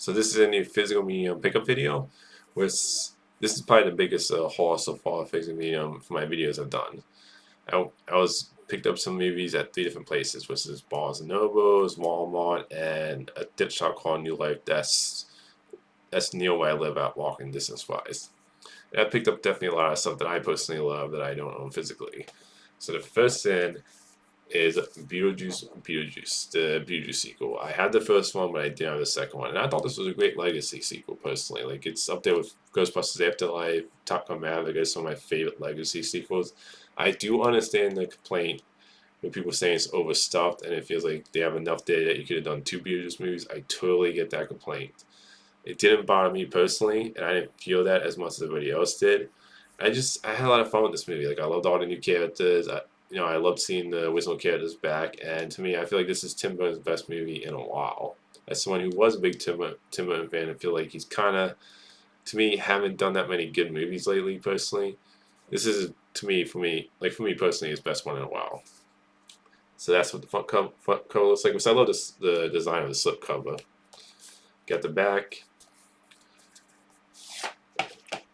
So this is a new physical medium pickup video. Was This is probably the biggest haul so far physical medium for my videos I've done. I was picked up some movies at 3 different places, which is Barnes and Nobles, Walmart, and a thrift shop called New Life. That's near where I live at, walking distance wise. And I picked up definitely a lot of stuff that I personally love that I don't own physically. So the first thing is Beetlejuice, the Beetlejuice sequel. I had the first one, but I didn't have the second one, and I thought this was a great legacy sequel personally. Like it's up there with Ghostbusters Afterlife, Top Gun Maverick as some of my favorite legacy sequels. I do understand the complaint when people saying it's overstuffed and it feels like they have enough data that you could have done 2 Beetlejuice movies. I totally get that complaint. It didn't bother me personally, and I didn't feel that as much as everybody else did. I had a lot of fun with this movie. Like I loved all the new characters. I loved seeing the original characters back, and to me, I feel like this is Tim Burton's best movie in a while. As someone who was a big Tim Burton fan, I feel like he's kind of, to me, haven't done that many good movies lately. Personally, this is for me personally, his best one in a while. So that's what the front cover looks like. So I love the design of the slip cover. Got the back.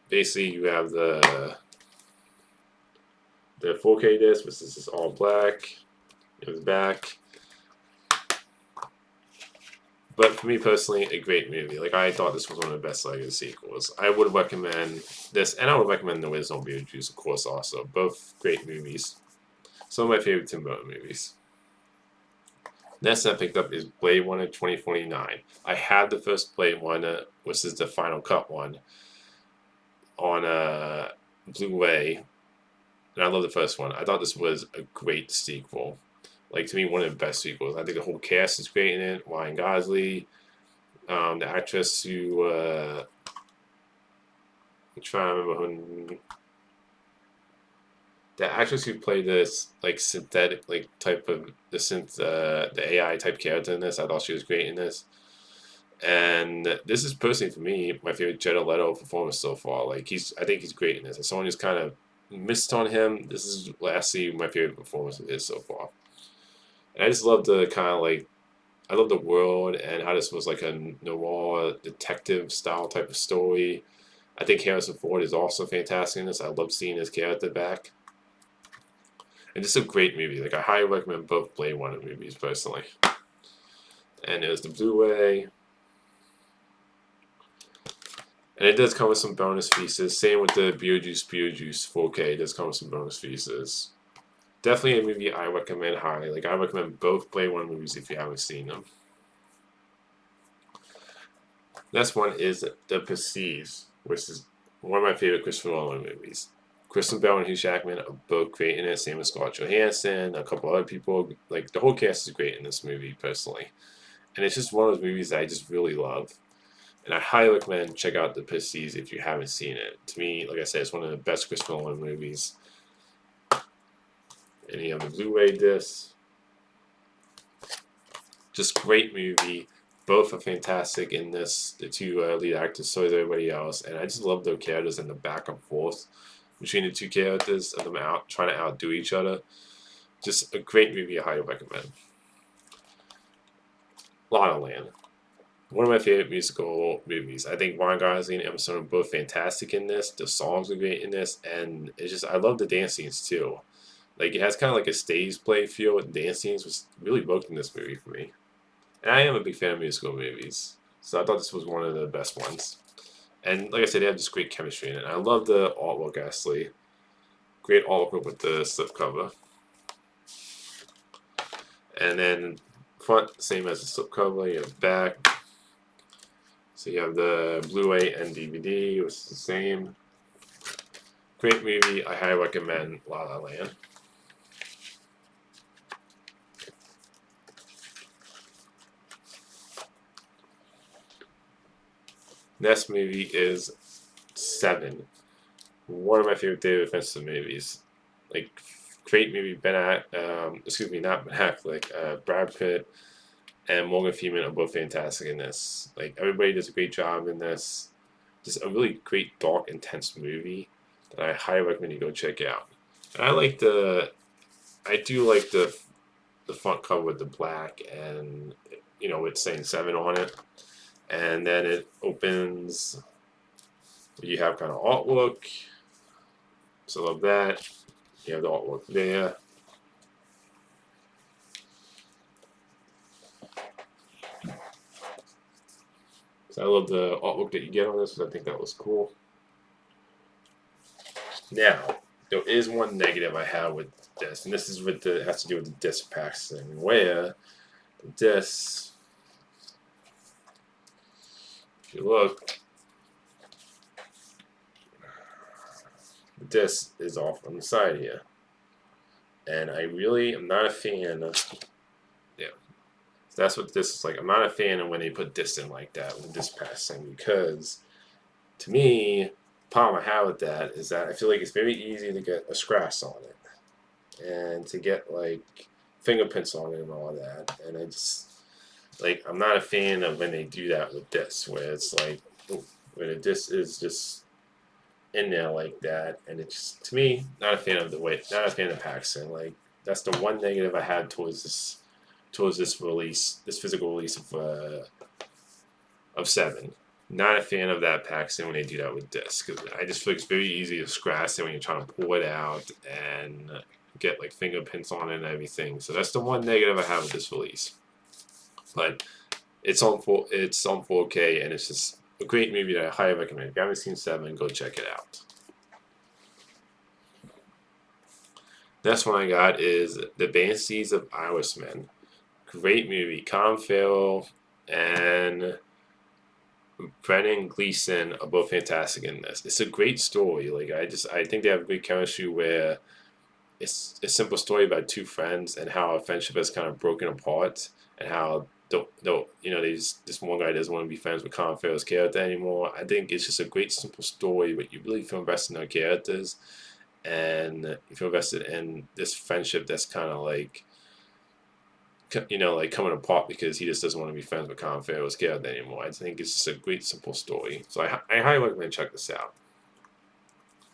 Basically, you have the 4K disc, which is just all black. It was back. But for me personally, a great movie. Like I thought this was one of the best legacy sequels. I would recommend this, and I would recommend The Original Beetlejuice, of course, also. Both great movies. Some of my favorite Tim Burton movies. Next I picked up is Blade Runner 2049. I had the first Blade Runner, which is the Final Cut one, on Blu-ray, and I love the first one. I thought this was a great sequel. Like to me, one of the best sequels. I think the whole cast is great in it. Ryan Gosling, the actress who I'm trying to remember her. The actress who played this like synthetic like type of the AI type character in this. I thought she was great in this. And this is personally for me my favorite Jared Leto performance so far. Like I think he's great in this. As someone who's kind of missed on him, this is lastly my favorite performance of his so far. And I just love the kind of like I love the world and how this was like a noir detective style type of story. I think Harrison Ford is also fantastic in this. I love seeing his character back. And this is a great movie. Like I highly recommend both Blade Runner movies personally. And there's the Blu-ray. And it does come with some bonus pieces. Same with the Beetlejuice 4K. It does come with some bonus pieces. Definitely a movie I recommend highly. Like I recommend both Blade Runner movies if you haven't seen them. Next one is The Prestige, which is one of my favorite Christopher Nolan movies. Kristen Bell and Hugh Jackman are both great in it. Same with Scarlett Johansson, a couple other people. Like the whole cast is great in this movie, personally. And it's just one of those movies that I just really love. And I highly recommend check out The Prestige if you haven't seen it. To me, like I said, it's one of the best Christopher Nolan movies. And you have the Blu-ray disc. Just great movie. Both are fantastic in this. The two lead actors, so is everybody else. And I just love their characters and the back and forth between the two characters of them trying to outdo each other. Just a great movie I highly recommend. La La Land. One of my favorite musical movies. I think Ryan Gosling and Emma Stone are both fantastic in this. The songs are great in this, and it's just I love the dance scenes too. Like it has kind of like a stage play feel with dance scenes, which really worked in this movie for me. And I am a big fan of musical movies, so I thought this was one of the best ones. And like I said, they have just great chemistry in it. And I love the artwork, actually. Great artwork with the slipcover. And then front, same as the slipcover. You have back. So you have the Blu-ray and DVD, which is the same. Great movie. I highly recommend La La Land. Next movie is Seven. One of my favorite David Fincher movies. Like great movie. Not Ben Affleck. Brad Pitt and Morgan Freeman are both fantastic in this. Like everybody does a great job in this. Just a really great, dark, intense movie that I highly recommend you go check out. And I do like the front cover with the black and it's saying 7 on it. and then it opens. You have kind of artwork, so I love that. You have the artwork there. So I love the artwork that you get on this because I think that was cool. Now, there is one negative I have with this, and this is with the has to do with the disc packs thing, where the disc, if you look, the disc is off on the side here, and I really am not a fan of. Yeah, so that's what this is like. I'm not a fan of when they put discs in like that with the disc packs thing because, to me, the problem I have with that is that I feel like it's very easy to get a scratch on it and to get like fingerprints on it and all that. And I just like I'm not a fan of when they do that with discs, where it's like where the disc is just in there like that, and it's just, to me, not a fan of the way, not a fan of Paxton. Like that's the one negative I had towards this release, this physical release of 7. Not a fan of that Paxton when they do that with discs because I just feel like it's very easy to scratch it when you're trying to pull it out and get like fingerprints on it and everything. So that's the one negative I have with this release. But it's on 4K and it's just a great movie that I highly recommend. If you haven't seen 7, go check it out. Next one I got is The Banshees of Inisherin. Great movie. Colin Farrell and Brendan Gleeson are both fantastic in this. It's a great story. Like I think they have great chemistry where it's a simple story about two friends and how a friendship has kind of broken apart and how this one guy doesn't want to be friends with Colin Farrell's character anymore. I think it's just a great simple story, but you really feel invested in their characters and you feel invested in this friendship that's kind of like like coming apart because he just doesn't want to be friends with Colin Farrell's character anymore. I think it's just a great simple story. So I highly recommend check this out.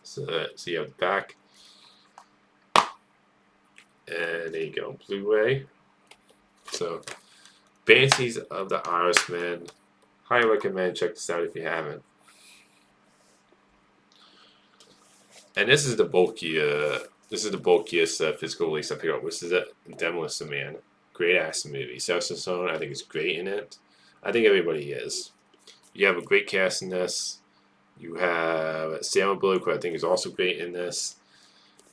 So you have the back. And there you go, Blu-ray. So, Banshees of the Inisherin. Highly recommend check this out if you haven't. And this is the bulkiest physical release I picked up. This is a Demolition Man. Great ass movie. Sylvester Stallone, I think, is great in it. I think everybody is. You have a great cast in this. You have Sandra Bullock, who I think is also great in this.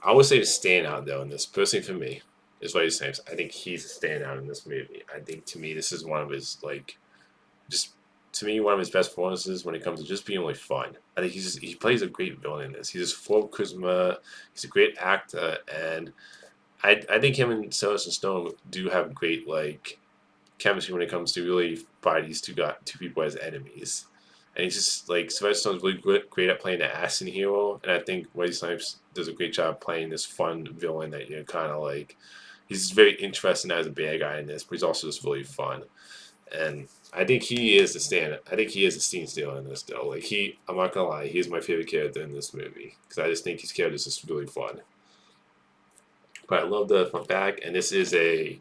I would say the standout though in this, personally for me, is what he's saying. I think he's a standout in this movie. I think to me this is one of his one of his best performances when it comes to just being really fun. I think he plays a great villain in this. He's just full of charisma. He's a great actor, and I think him and Sylvester Stallone do have great like chemistry when it comes to really fight these two people as enemies. And he's just like Sylvester Stallone's really great at playing the action hero, and I think Wesley Snipes does a great job playing this fun villain that kind of like. He's very interesting as a bad guy in this, but he's also just really fun. And I think he is the stand. I think he is the scene stealer in this though. Like I'm not gonna lie, he's my favorite character in this movie because I just think his character is just really fun. But I love the front back, and this is a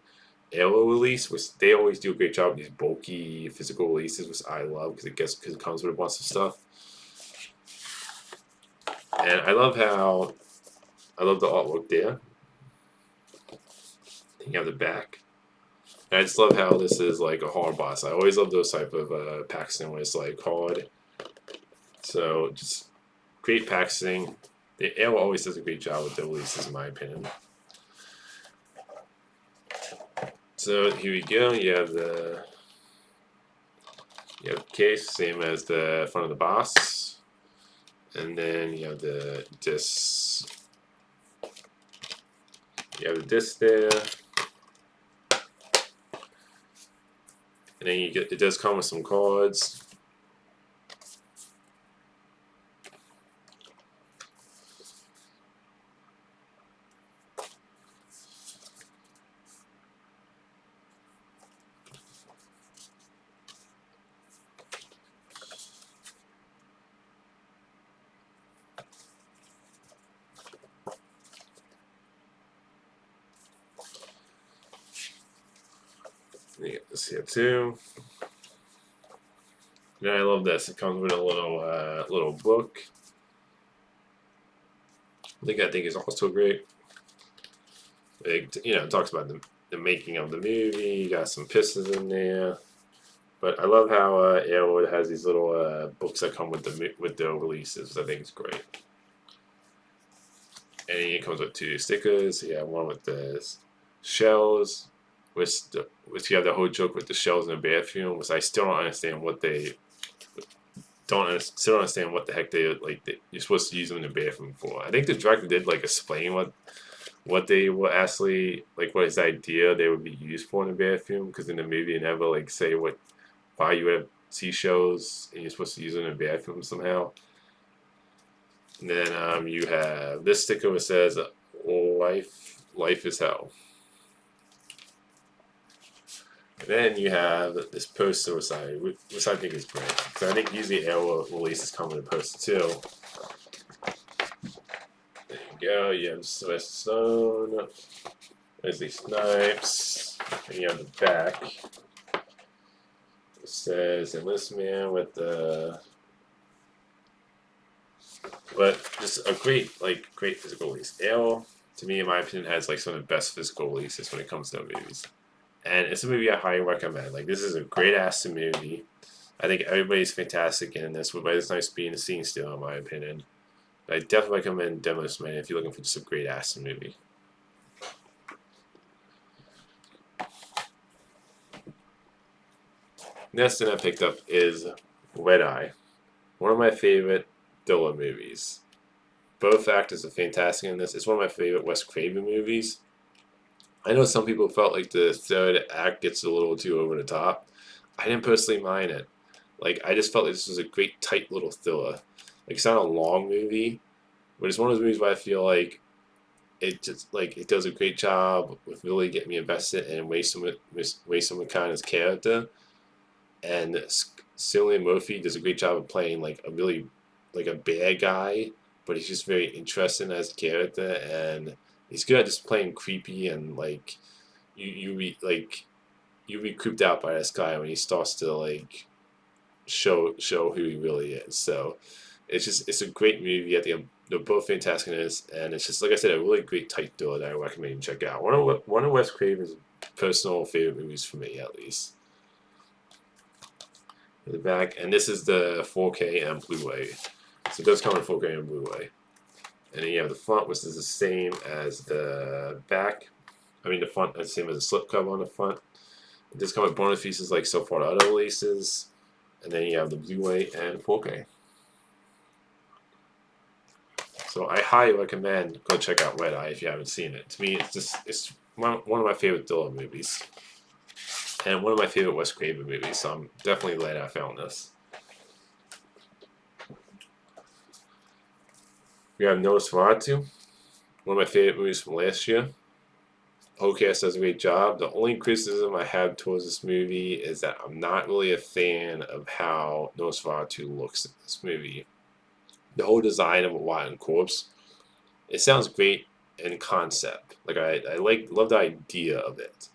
Arrow release, which they always do a great job with these bulky physical releases, which I love because it comes with a bunch of stuff. And I love the artwork there. You have the back. And I just love how this is like a hard boss. I always love those type of packaging when it's like hard. So just great packaging. The Arrow always does a great job with the releases, in my opinion. So here we go. You have the case, same as the front of the box, and then you have the disc. You have the disc there, and then it does come with some cards. You get this here too. And I love this. It comes with a little book. I think is also great. It talks about the making of the movie. You got some pieces in there. But I love how Airwood has these little books that come with the releases. I think it's great. And it comes with 2 stickers. You have one with the shells, which you have the whole joke with the shells in the bathroom, which I still don't understand what they still don't understand what the heck you're supposed to use them in the bathroom for. I think the director did explain what they were actually what his idea they would be used for in the bathroom, because in the movie they never say why you have seashells and you're supposed to use them in the bathroom somehow. And then you have this sticker that says life is hell. And then you have this poster which I think is great, because I think usually Airwood releases come with a poster too. There you go. You have Sylvester Stallone, Wesley Snipes, and you have the back. It says enlistment with the, but just a great physical release. Ale, to me, in my opinion, has some of the best physical releases when it comes to movies, and it's a movie I highly recommend. This is a great ass movie. I think everybody's fantastic in this, with Wesley Snipes being the scene stealer, in my opinion. I definitely recommend Demolition Man if you're looking for just a great ass movie. Next thing I picked up is Red Eye, one of my favorite thriller movies. Both actors are fantastic in this. It's one of my favorite Wes Craven movies. I know some people felt like the third act gets a little too over the top. I didn't personally mind it. I just felt like this was a great tight little thriller. It's not a long movie, but it's one of those movies where I feel like it does a great job with really getting me invested and Waylon McConnell's character. And Cillian Murphy does a great job of playing a really a bad guy, but he's just very interesting as a character, and he's good at just playing creepy, and you be creeped out by this guy when he starts to show who he really is. So it's a great movie. I think they're both fantastic in this, and it's just, like I said, a really great tight thriller that I recommend you check out. One of Wes Craven's personal favorite movies for me, at least. The back, and this is the 4K and Blu-ray. So it does come in 4K and Blu-ray. And then you have the front, which is the same as the back. The front is the same as the slipcover on the front. It does come with bonus pieces like so far other releases. And then you have the Blu-ray and 4K. So I highly recommend go check out Red Eye if you haven't seen it. To me, it's one of my favorite thriller movies. And one of my favorite Wes Craven movies, so I'm definitely glad I found this. We have Nosferatu, one of my favorite movies from last year. OCAST does a great job. The only criticism I have towards this movie is that I'm not really a fan of how Nosferatu looks in this movie. The whole design of a rotten corpse, it sounds great in concept. I love the idea of it.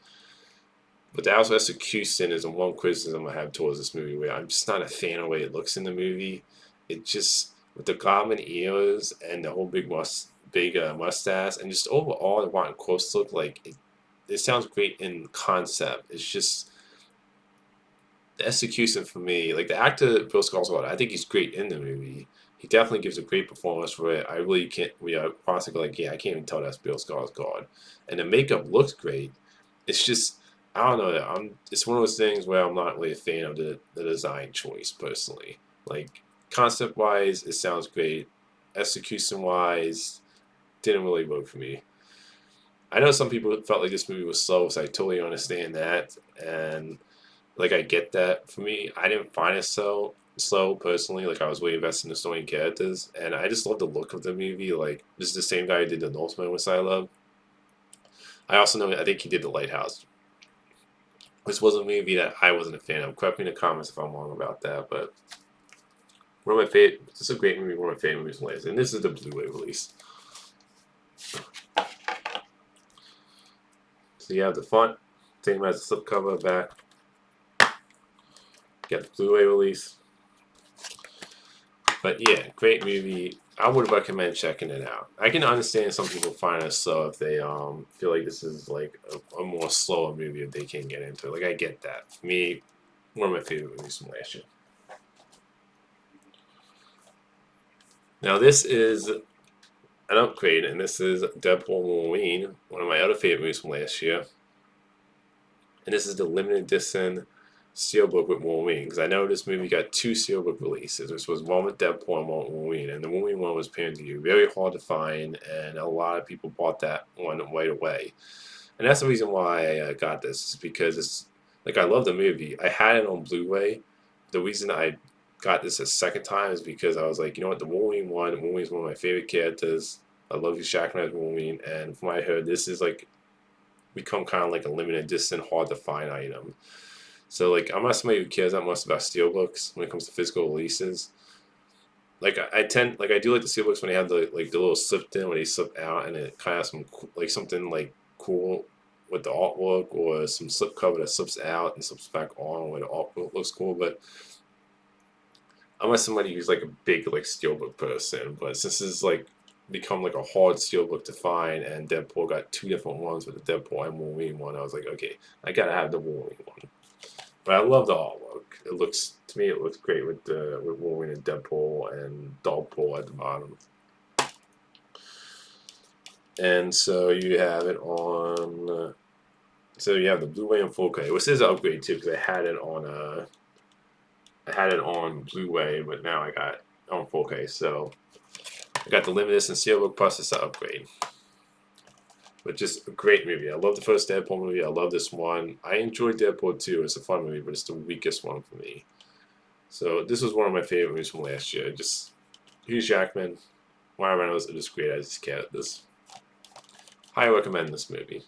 But the actual execution is the one criticism I have towards this movie, where I'm just not a fan of the way it looks in the movie. It just, with the goblin ears and the whole big mustache, and just overall the rotten corpse look it sounds great in concept. It's just the execution for me, the actor Bill Skarsgård, I think he's great in the movie. He definitely gives a great performance for it. I really can't. We are constantly I can't even tell that's Bill Skarsgård, and the makeup looks great. It's just, I don't know. It's one of those things where I'm not really a fan of the design choice personally. Concept wise, it sounds great. Execution wise, didn't really work for me. I know some people felt like this movie was slow, so I totally understand that, and I get that. For me, I didn't find it so slow personally. I was really invested in the story and characters, and I just love the look of the movie. This is the same guy who did The Northman, which I love. I also know, I think he did The Lighthouse. This was a movie that I wasn't a fan of. Correct me in the comments if I'm wrong about that, but one of my favorite. This is a great movie. One of my favorite movies from and this is the Blu-ray release. So you have the front, same as the slipcover back. You got the Blu-ray release. But yeah, great movie. I would recommend checking it out. I can understand some people find it slow if they feel like this is like a more slower movie if they can't get into it. Like I get that. For me, one of my favorite movies from last year. Now this is an upgrade, and this is Deadpool and Wolverine, one of my other favorite movies from last year. And this is the limited edition steelbook with Wolverine, because I know this movie got two steelbook releases. This was one with Deadpool and one with Wolverine, and the Wolverine one was panned to you, very hard to find, and a lot of people bought that one right away. And that's the reason why I got this, is because it's like I love the movie. I had it on Blu-ray. The reason I got this a second time is because I was like, you know what, the Wolverine's one of my favorite characters. I love Hugh Jackman as Wolverine, and from what I heard, this is like become kind of like a limited edition, hard to find item. So like I'm not somebody who cares that much about steelbooks when it comes to physical releases. Like I do like the steelbooks when they have the little slip in when they slip out and it kind of has some like something like cool with the artwork, or some slip cover that slips out and slips back on where the artwork looks cool. But I'm not somebody who's like a big like steelbook person. But since this is like become like a hard steelbook to find, and Deadpool got two different ones with the Deadpool and Wolverine one, I was like, okay, I gotta have the Wolverine one. But I love the artwork. It looks to me, it looks great with Wolverine and Deadpool and Deadpool at the bottom. And so you have it on. So you have the Blu-ray and 4K, which is an upgrade too, because I had it on Blu-ray, but now I got it on 4K. So I got the limited and steelbook plus it's an upgrade. But just a great movie. I love the first Deadpool movie. I love this one. I enjoyed Deadpool 2. It's a fun movie, but it's the weakest one for me. So this was one of my favorite movies from last year. Just Hugh Jackman, Ryan Reynolds are just great as these characters. Highly recommend this movie.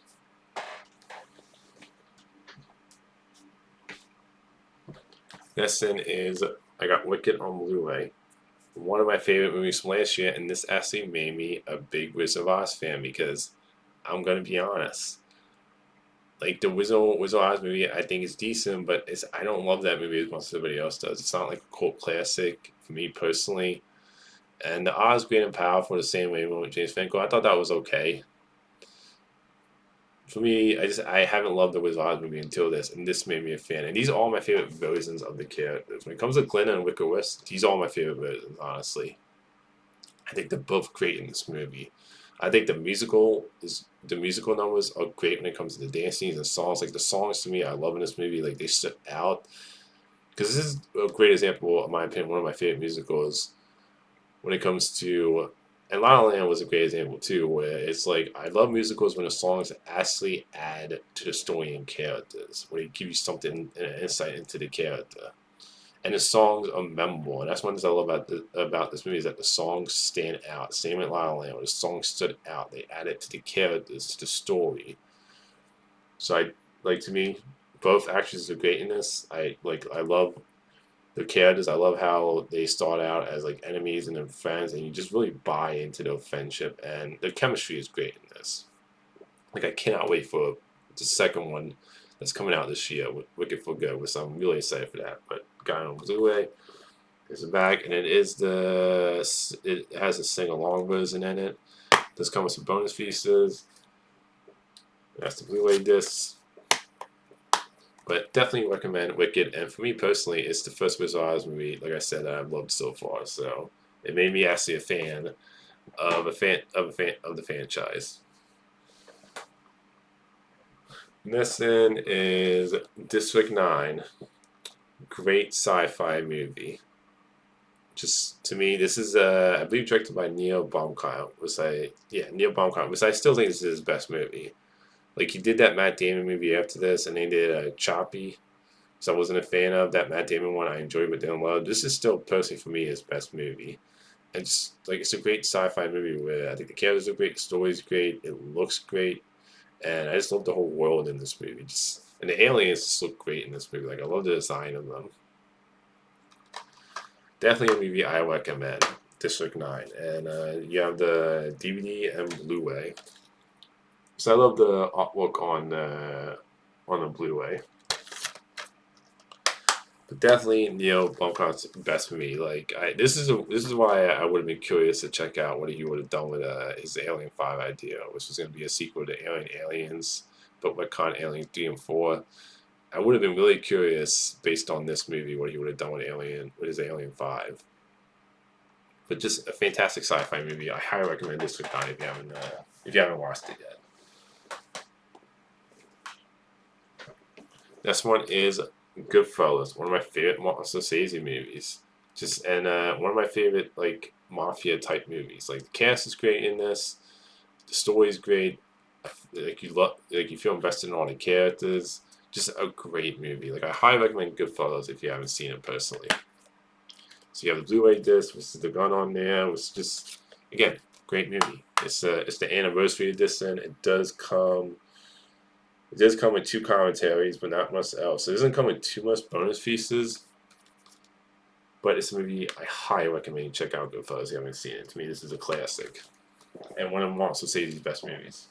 Next thing is I got Wicked on Blu-ray. One of my favorite movies from last year, and this actually made me a big Wizard of Oz fan because I'm gonna be honest. Like the Wizard of Oz movie, I think is decent, but I don't love that movie as much as everybody else does. It's not like a cult classic for me personally. And the Oz Great and Powerful the same way with James Franco. I thought that was okay. For me, I haven't loved the Wizard of Oz movie until this, and this made me a fan. And these are all my favorite versions of the characters. When it comes to Glenn and Wicked West, these are all my favorite versions, honestly. I think they're both great in this movie. I think the musical numbers are great when it comes to the dance scenes and songs. Like the songs to me, I love in this movie. Like they stood out because this is a great example, in my opinion, one of my favorite musicals when it comes to. And La La Land was a great example too, where it's like I love musicals when the songs actually add to the story and characters, where they give you something, an insight into the character. And the songs are memorable, and that's one thing I love about this movie is that the songs stand out. Same with La La Land, where the songs stood out. They added to the characters, to the story. So to me, both actors are great in this. I love the characters. I love how they start out as like enemies and then friends, and you just really buy into their friendship. And the chemistry is great in this. Like I cannot wait for the second one that's coming out this year with Wicked for Good, which I'm really excited for that. But got it on Blu-ray. It's back, and it has a sing-along version in it. This comes with some bonus features. That's the Blu-ray disc. But definitely recommend Wicked, and for me personally, it's the first Wizard of Oz movie, like I said, that I've loved so far. So it made me actually a fan of the franchise. Next then is District 9. Great sci-fi movie. Just to me, this is I believe directed by Neil Blomkamp. Neil Blomkamp, which I still think this is his best movie. Like he did that Matt Damon movie after this, and they did Choppy. So I wasn't a fan of that Matt Damon one. I enjoyed but didn't love. This is still personally for me his best movie. And just like it's a great sci-fi movie where I think the characters are great, the story's great, it looks great, and I just love the whole world in this movie. And the aliens just look great in this movie. Like I love the design of them. Definitely a movie I recommend. District 9, and you have the DVD and Blu-ray. So I love the artwork on the Blu-ray. But definitely Neil Blomkamp's best movie. Like this is why I would have been curious to check out what he would have done with his Alien 5 idea, which was going to be a sequel to Alien Aliens, but what kind Alien 3 and 4. I would have been really curious based on this movie what he would have done with his Alien 5. But just a fantastic sci-fi movie. I highly recommend this to Connie if you haven't watched it yet. Next one is Goodfellas, one of my favorite Martin Scorsese movies. One of my favorite like mafia type movies. Like the cast is great in this, the story is great. Like you feel invested in all the characters. Just a great movie. Like I highly recommend Goodfellas if you haven't seen it personally. So you have the Blu-ray disc, which is the gun on there. Which just again great movie. It's the anniversary edition. It does come with 2 commentaries, but not much else. It doesn't come with too much bonus pieces, but it's a movie I highly recommend you check out. Goodfellas if you haven't seen it. To me, this is a classic and one of Martin Scorsese's best movies.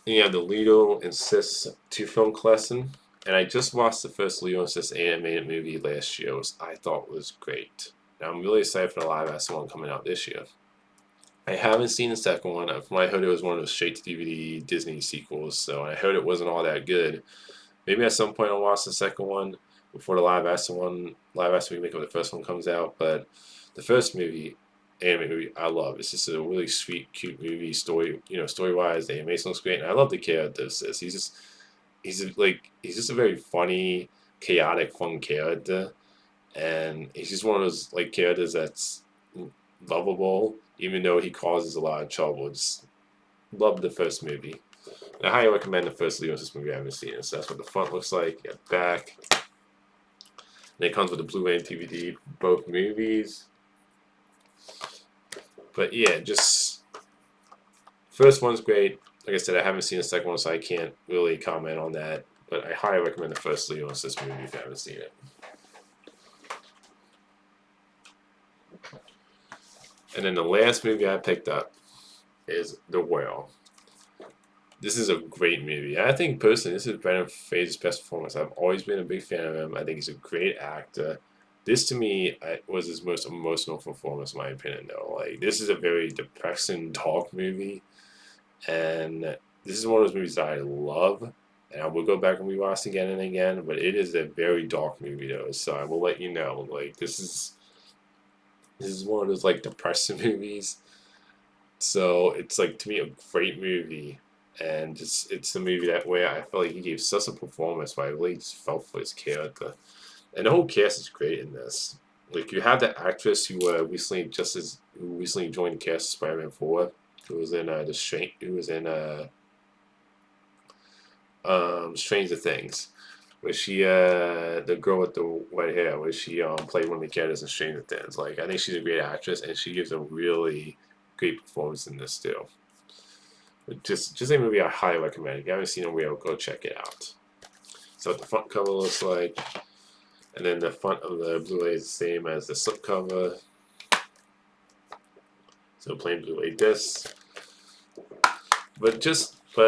And you have the Lilo and Sis 2 film collection, and I just watched the first Lilo and Sis animated movie last year, which I thought was great. Now I'm really excited for the live action one coming out this year. I haven't seen the second one. From what I heard, it was one of those straight to DVD Disney sequels, so I heard it wasn't all that good. Maybe at some point I'll watch the second one before the live action remake of the first one comes out. But the first animated movie, I love. It's just a really sweet, cute movie. Story wise, the animation looks great, and I love the characters. He's just a very funny, chaotic, fun character, and he's just one of those like characters that's lovable, even though he causes a lot of trouble. Just love the first movie. And I highly recommend the first Lilo and Sis movie. I haven't seen it. So that's what the front looks like. You got back. And it comes with the Blu-ray and DVD for both movies. But yeah, just first one's great. Like I said, I haven't seen the second one, so I can't really comment on that. But I highly recommend the first Lilo and Sis movie if you haven't seen it. And then the last movie I picked up is The Whale. This is a great movie. I think personally, this is Brendan Fraser's best performance. I've always been a big fan of him. I think he's a great actor. This to me was his most emotional performance, in my opinion. Though, like this is a very depressing, dark movie, and this is one of those movies that I love, and I will go back and rewatch again and again. But it is a very dark movie, though. So I will let you know. Like this is one of those like depressing movies. So it's like to me a great movie, and just it's a movie that way I felt like he gave such a performance, but I really just felt for his character, and the whole cast is great in this. Like you have the actress who recently joined the cast of Spider-Man 4, who was in Stranger Things. Was she the girl with the white hair? Was she played one of the characters in Stranger Things? Like I think she's a great actress, and she gives a really great performance in this too. But just a movie I highly recommend. If you haven't seen it, go check it out. So what the front cover looks like, and then the front of the Blu-ray is the same as the slipcover. So plain Blu-ray disc. But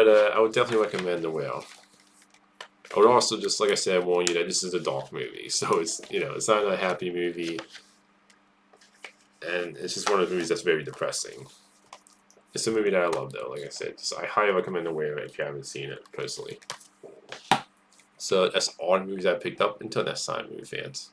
I would definitely recommend The Whale. I would also just, like I said, warn you that this is a dark movie, so it's not a happy movie, and it's just one of the movies that's very depressing. It's a movie that I love, though. Like I said, I highly recommend The Whale if you haven't seen it personally. So that's all the movies I picked up. Until next time, movie fans.